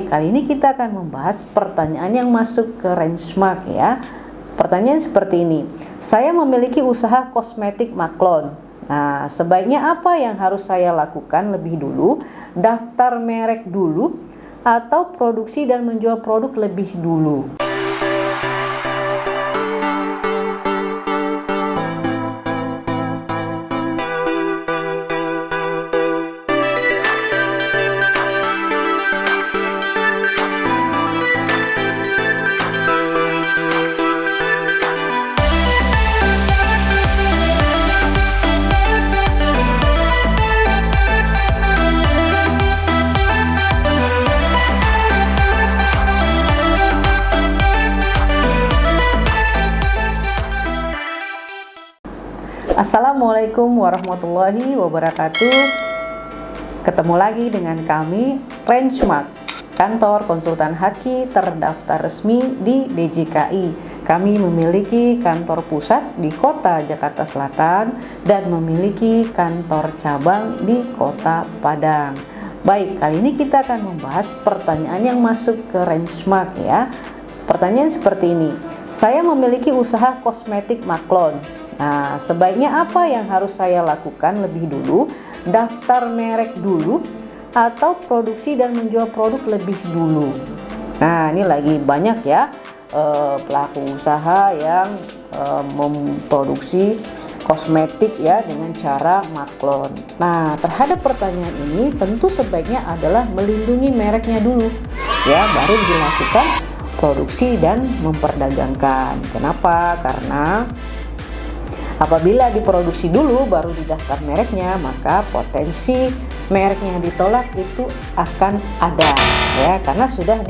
Baik, kali ini kita akan membahas pertanyaan yang masuk ke Rangemark ya. Pertanyaan seperti ini. Saya memiliki usaha kosmetik maklon. Nah, sebaiknya apa yang harus saya lakukan lebih dulu? Daftar merek dulu atau produksi dan menjual produk lebih dulu? Assalamualaikum warahmatullahi wabarakatuh. Ketemu lagi dengan kami, Rangemark, kantor konsultan Haki terdaftar resmi di DJKI. Kami memiliki kantor pusat di kota Jakarta Selatan dan memiliki kantor cabang di kota Padang. Baik, kali ini kita akan membahas pertanyaan yang masuk ke Rangemark ya. Pertanyaan seperti ini. Saya memiliki usaha kosmetik maklon. Nah, sebaiknya apa yang harus saya lakukan lebih dulu? Daftar merek dulu atau produksi dan menjual produk lebih dulu? Nah, ini lagi banyak ya pelaku usaha yang memproduksi kosmetik ya dengan cara maklon. Nah, terhadap pertanyaan ini tentu sebaiknya adalah melindungi mereknya dulu ya, baru dilakukan produksi dan memperdagangkan. Kenapa? Karena apabila diproduksi dulu baru didaftar mereknya, maka potensi mereknya ditolak itu akan ada ya, karena sudah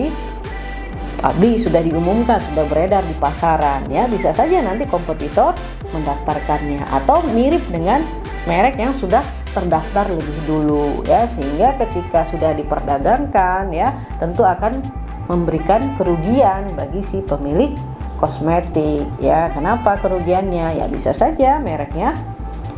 sudah diumumkan, sudah beredar di pasaran ya. Bisa saja nanti kompetitor mendaftarkannya atau mirip dengan merek yang sudah terdaftar lebih dulu ya, sehingga ketika sudah diperdagangkan ya tentu akan memberikan kerugian bagi si pemilik kosmetik ya. Kenapa kerugiannya? Ya bisa saja mereknya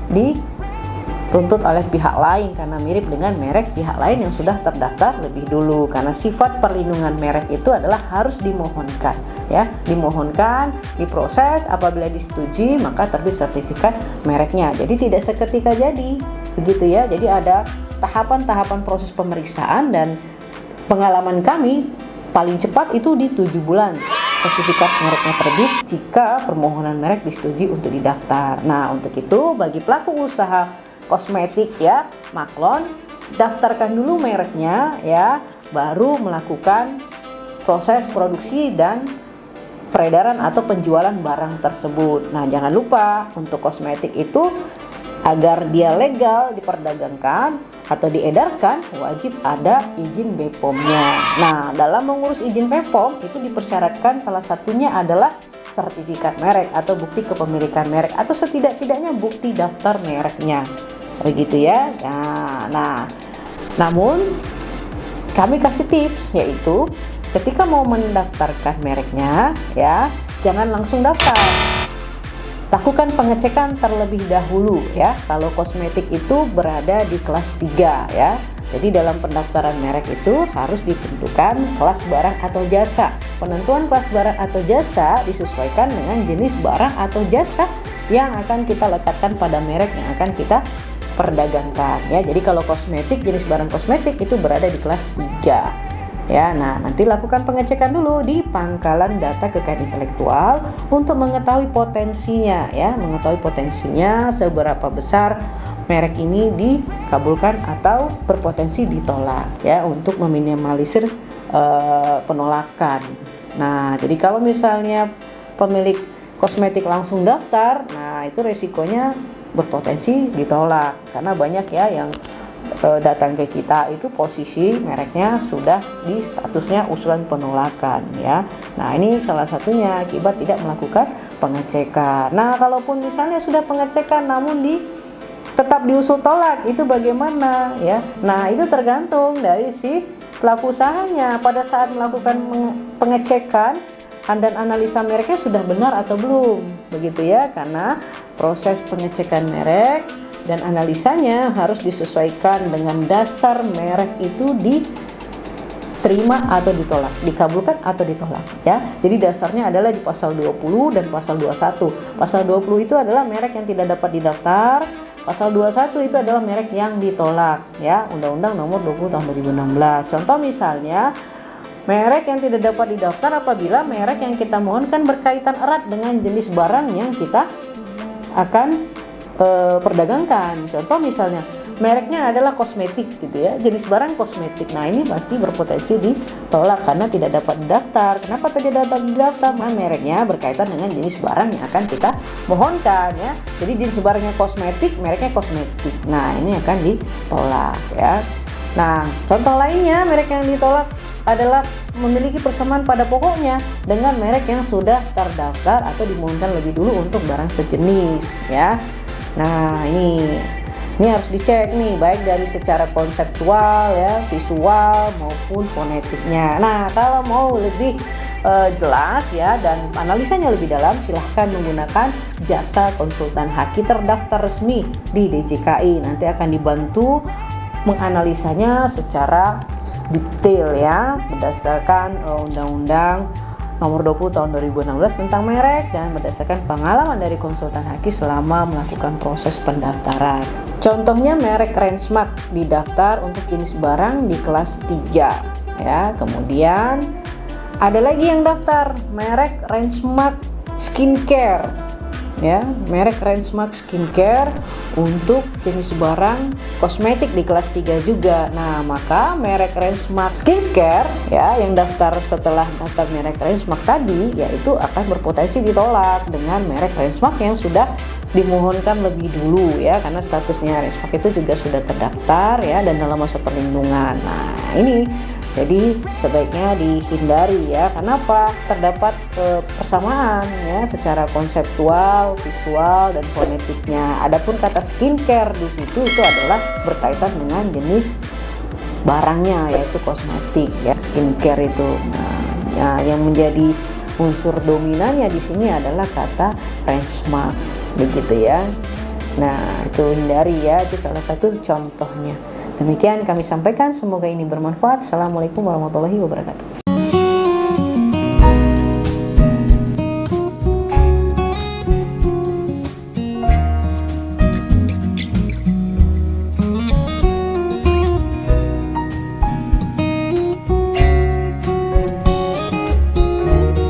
dituntut oleh pihak lain karena mirip dengan merek pihak lain yang sudah terdaftar lebih dulu. Karena sifat perlindungan merek itu adalah harus dimohonkan ya, dimohonkan, diproses, apabila disetujui maka terbit sertifikat mereknya. Jadi tidak seketika jadi begitu ya. Jadi ada tahapan-tahapan proses pemeriksaan, dan pengalaman kami paling cepat itu di 7 bulan sertifikat mereknya terbit jika permohonan merek disetujui untuk didaftar. Nah, untuk itu bagi pelaku usaha kosmetik ya maklon, daftarkan dulu mereknya ya, baru melakukan proses produksi dan peredaran atau penjualan barang tersebut. Nah, jangan lupa untuk kosmetik itu agar dia legal diperdagangkan atau diedarkan, wajib ada izin BPOM-nya. Nah, dalam mengurus izin BPOM itu dipersyaratkan salah satunya adalah sertifikat merek atau bukti kepemilikan merek atau setidak-tidaknya bukti daftar mereknya. Begitu ya. Nah, namun kami kasih tips, yaitu ketika mau mendaftarkan mereknya ya, jangan langsung daftar. Lakukan pengecekan terlebih dahulu ya. Kalau kosmetik itu berada di kelas 3 ya. Jadi dalam pendaftaran merek itu harus ditentukan kelas barang atau jasa. Penentuan kelas barang atau jasa disesuaikan dengan jenis barang atau jasa yang akan kita letakkan pada merek yang akan kita perdagangkan ya. Jadi kalau kosmetik, jenis barang kosmetik itu berada di kelas 3. Ya, nah nanti lakukan pengecekan dulu di pangkalan data kekayaan intelektual untuk mengetahui potensinya ya, mengetahui potensinya seberapa besar merek ini dikabulkan atau berpotensi ditolak ya, untuk meminimalisir penolakan. Nah, jadi kalau misalnya pemilik kosmetik langsung daftar, nah itu resikonya berpotensi ditolak karena banyak ya yang datang ke kita itu posisi mereknya sudah di statusnya usulan penolakan ya. Nah, ini salah satunya akibat tidak melakukan pengecekan. Nah, kalaupun misalnya sudah pengecekan namun tetap diusul tolak, itu bagaimana ya? Nah, itu tergantung dari si pelaku usahanya pada saat melakukan pengecekan dan analisa mereknya sudah benar atau belum, begitu ya. Karena proses pengecekan merek dan analisanya harus disesuaikan dengan dasar merek itu diterima atau ditolak, dikabulkan atau ditolak ya. Jadi dasarnya adalah di pasal 20 dan pasal 21. Pasal 20 itu adalah merek yang tidak dapat didaftar, pasal 21 itu adalah merek yang ditolak ya, Undang-Undang Nomor 20 Tahun 2016. Contoh misalnya, merek yang tidak dapat didaftar apabila merek yang kita mohonkan berkaitan erat dengan jenis barang yang kita akan perdagangkan. Contoh misalnya, mereknya adalah kosmetik gitu ya, jenis barang kosmetik. Nah, ini pasti berpotensi ditolak karena tidak dapat didaftar. Kenapa tidak dapat didaftar? Nah, mereknya berkaitan dengan jenis barang yang akan kita mohonkan ya. Jadi jenis barangnya kosmetik, mereknya kosmetik. Nah, ini akan ditolak ya. Nah, contoh lainnya merek yang ditolak adalah memiliki persamaan pada pokoknya dengan merek yang sudah terdaftar atau dimohonkan lebih dulu untuk barang sejenis ya. Nah, ini harus dicek nih, baik dari secara konseptual ya, visual maupun fonetiknya. Nah, kalau mau lebih jelas ya dan analisanya lebih dalam, silahkan menggunakan jasa konsultan haki terdaftar resmi di DJKI. Nanti akan dibantu menganalisanya secara detail ya, berdasarkan Undang-Undang Nomor 20 Tahun 2016 tentang merek dan berdasarkan pengalaman dari konsultan haki selama melakukan proses pendaftaran. Contohnya merek Rangemark didaftar untuk jenis barang di kelas 3 ya. Kemudian ada lagi yang daftar merek Rangemark Skincare ya, merek Rangemark Skincare untuk jenis barang kosmetik di kelas 3 juga. Nah, maka merek Rangemark Skincare ya yang daftar setelah daftar merek Rangemark tadi, yaitu akan berpotensi ditolak dengan merek Rangemark yang sudah dimohonkan lebih dulu ya, karena statusnya Rangemark itu juga sudah terdaftar ya dan dalam masa perlindungan. Nah, ini jadi sebaiknya dihindari ya. Kenapa? Terdapat persamaan ya secara konseptual, visual dan fonetiknya. Adapun kata skincare di situ itu adalah berkaitan dengan jenis barangnya, yaitu kosmetik ya, skincare itu. Nah, yang menjadi unsur dominannya di sini adalah kata Rangemark, begitu ya. Nah, itu hindari ya, itu salah satu contohnya. Demikian kami sampaikan, semoga ini bermanfaat. Assalamualaikum warahmatullahi wabarakatuh.